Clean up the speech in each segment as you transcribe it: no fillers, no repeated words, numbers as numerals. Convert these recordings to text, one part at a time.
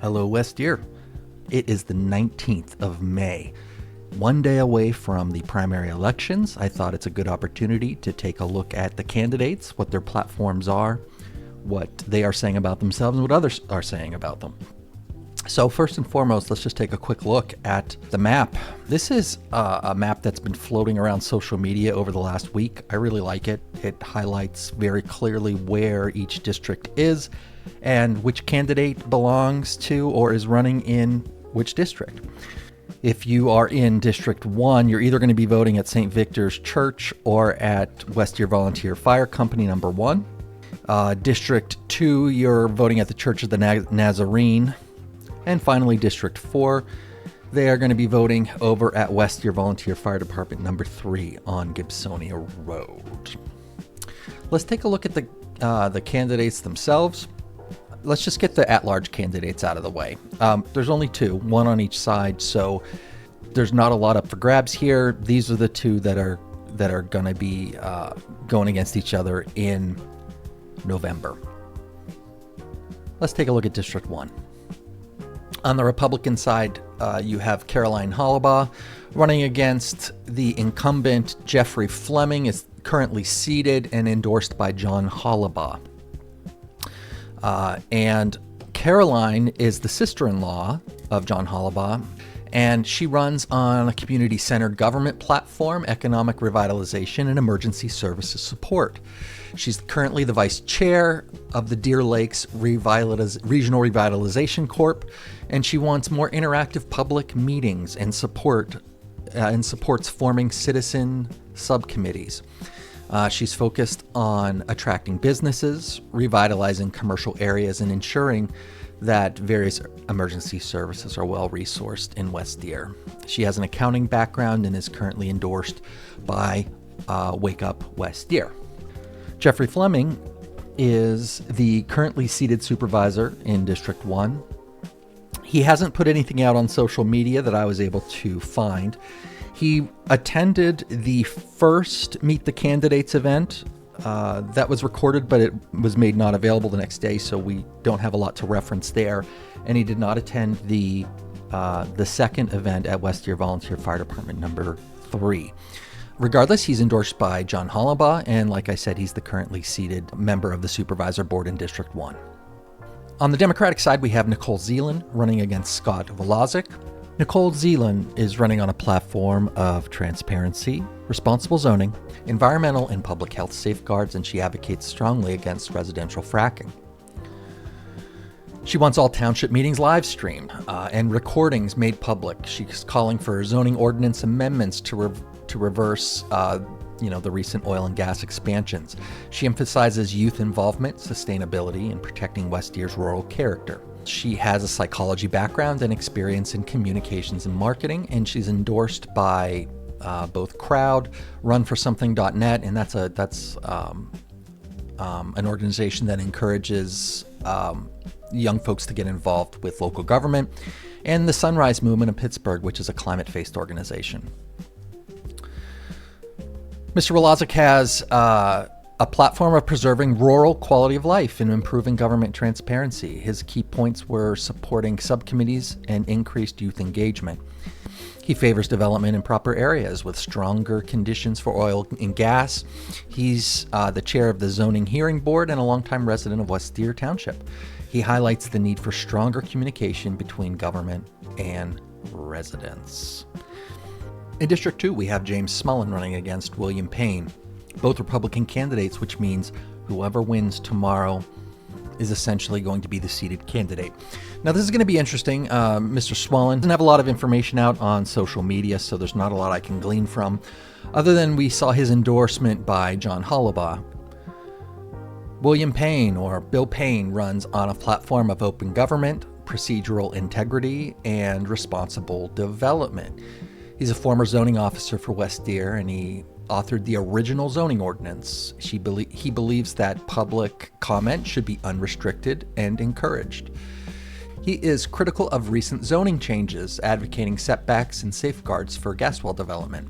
Hello, West Deer. It is the 19th of May. One day away from the primary elections, I thought it's a good opportunity to take a look at the candidates, what their platforms are, what they are saying about themselves, and what others are saying about them. So first and foremost, let's just take a quick look at the map. This is a map that's been floating around social media over the last week. I really like it. It highlights very clearly where each district is and which candidate belongs to or is running in which district. If you are in District 1, you're either going to be voting at St. Victor's Church or at West Deer Volunteer Fire Company number 1. District 2, you're voting at the Church of the Nazarene. And finally, District 4, they are going to be voting over at West Deer Volunteer Fire Department number 3 on Gibsonia Road. Let's take a look at the candidates themselves. Let's just get the at-large candidates out of the way. There's only two, one on each side, so there's not a lot up for grabs here. These are the two that are going to be going against each other in November. Let's take a look at District 1. On the Republican side, you have Caroline Hollabaugh running against the incumbent Jeffrey Fleming, is currently seated and endorsed by John Hollabaugh. And Caroline is the sister-in-law of John Hollabaugh, and she runs on a community-centered government platform, economic revitalization, and emergency services support. She's currently the vice chair of the Deer Lakes Regional Revitalization Corp, and she wants more interactive public meetings and supports forming citizen subcommittees. She's focused on attracting businesses, revitalizing commercial areas, and ensuring that various emergency services are well resourced in West Deer. She has an accounting background and is currently endorsed by Wake Up West Deer. Jeffrey Fleming is the currently seated supervisor in District 1. He hasn't put anything out on social media that I was able to find. He attended the first Meet the Candidates event that was recorded, but it was made not available the next day, so we don't have a lot to reference there. And he did not attend the second event at West Deer Volunteer Fire Department number 3. Regardless, he's endorsed by John Hollabaugh, and like I said, he's the currently seated member of the Supervisor Board in District 1. On the Democratic side, we have Nicole Zeeland running against Scott Vlasic. Nicole Zeeland is running on a platform of transparency, responsible zoning, environmental and public health safeguards, and she advocates strongly against residential fracking. She wants all township meetings live streamed and recordings made public. She's calling for zoning ordinance amendments to reverse the recent oil and gas expansions. She emphasizes youth involvement, sustainability, and protecting West Deer's rural character. She has a psychology background and experience in communications and marketing, and she's endorsed by both Crowd, RunForSomething.net, and that's an organization that encourages young folks to get involved with local government, and the Sunrise Movement of Pittsburgh, which is a climate-based organization. Mr. Walazik has a platform of preserving rural quality of life and improving government transparency. His key points were supporting subcommittees and increased youth engagement. He favors development in proper areas with stronger conditions for oil and gas. He's the chair of the Zoning Hearing Board and a longtime resident of West Deer Township. He highlights the need for stronger communication between government and residents. In District 2, we have James Smullen running against William Payne, both Republican candidates, which means whoever wins tomorrow is essentially going to be the seated candidate. Now, this is going to be interesting. Mr. Smullen doesn't have a lot of information out on social media, so there's not a lot I can glean from, other than we saw his endorsement by John Hollabaugh. William Payne, or Bill Payne, runs on a platform of open government, procedural integrity, and responsible development. He's a former zoning officer for West Deer, and he authored the original zoning ordinance. He believes that public comment should be unrestricted and encouraged. He is critical of recent zoning changes, advocating setbacks and safeguards for gas well development.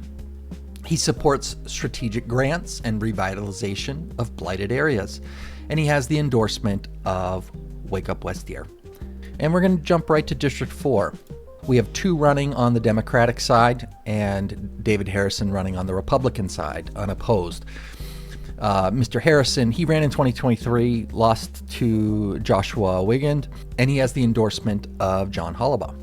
He supports strategic grants and revitalization of blighted areas, and he has the endorsement of Wake Up West Deer. And we're going to jump right to District 4. We have 2 running on the Democratic side and David Harrison running on the Republican side, unopposed. Mr. Harrison, he ran in 2023, lost to Joshua Wigand, and he has the endorsement of John Hollabaugh.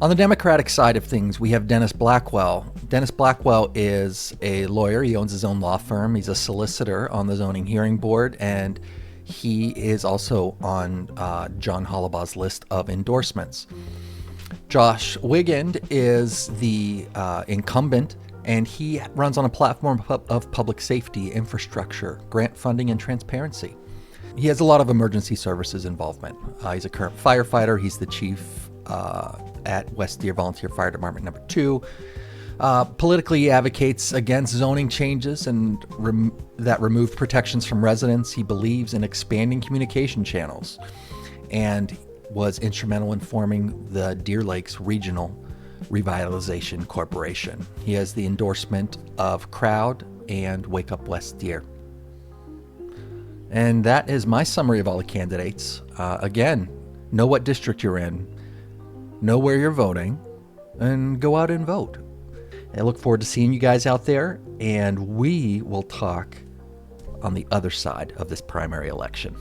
On the Democratic side of things, we have Dennis Blackwell. Dennis Blackwell is a lawyer. He owns his own law firm. He's a solicitor on the Zoning Hearing Board, and he is also on John Hollabaugh's list of endorsements. Josh Wigand is the incumbent, and he runs on a platform of public safety, infrastructure, grant funding, and transparency. He has a lot of emergency services involvement. He's a current firefighter. He's the chief at West Deer Volunteer Fire Department number 2. Politically, he advocates against zoning changes and that remove protections from residents. He believes in expanding communication channels and was instrumental in forming the Deer Lakes Regional Revitalization Corporation. He has the endorsement of Crowd and Wake Up West Deer. And that is my summary of all the candidates. Again, know what district you're in, know where you're voting, and go out and vote. I look forward to seeing you guys out there, and we will talk on the other side of this primary election.